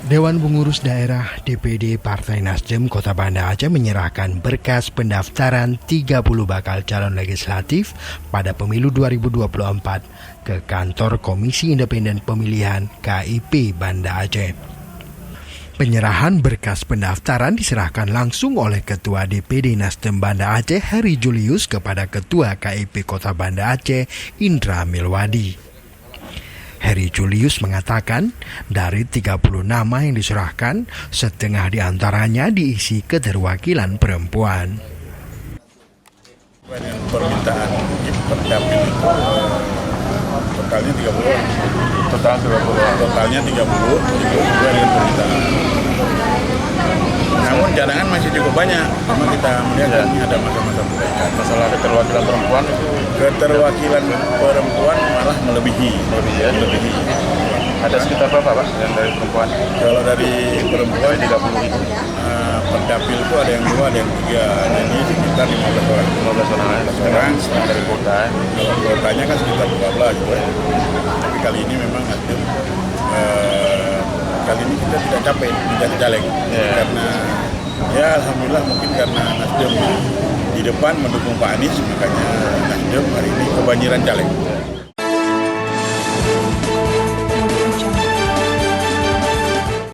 Dewan Pengurus Daerah DPD Partai Nasdem Kota Banda Aceh menyerahkan berkas pendaftaran 30 bakal calon legislatif pada pemilu 2024 ke kantor Komisi Independen Pemilihan KIP Banda Aceh. Penyerahan berkas pendaftaran diserahkan langsung oleh Ketua DPD Nasdem Banda Aceh Heri Julius kepada Ketua KIP Kota Banda Aceh Indra Milwadi. Heri Julius mengatakan dari 30 nama yang diserahkan, setengah diantaranya diisi keterwakilan perempuan. Permintaan pendapil itu totalnya 30. Totalnya 30 juga dengan permintaan. Namun cadangan masih cukup banyak, memang kita melihat ini ada masa-masa perbaikan. Masalah keterwakilan perempuan itu Keterwakilan perempuan malah melebihi. ada sekitar berapa Pak yang dari perempuan? Kalau dari perempuan 30 pendapil itu ada yang 2, ada yang 3, jadi sekitar 15 orang. 15 orang. 15 orang. Setengah dari kota. Kalau kuotanya kan sekitar 12 gitu ya. Tapi kali ini memang Nasdem kali ini kita tidak capek menjadi caleg karena ya alhamdulillah mungkin karena Nasdem di depan mendukung Pak Anies, makanya Nasdem hari ini kebanjiran caleg.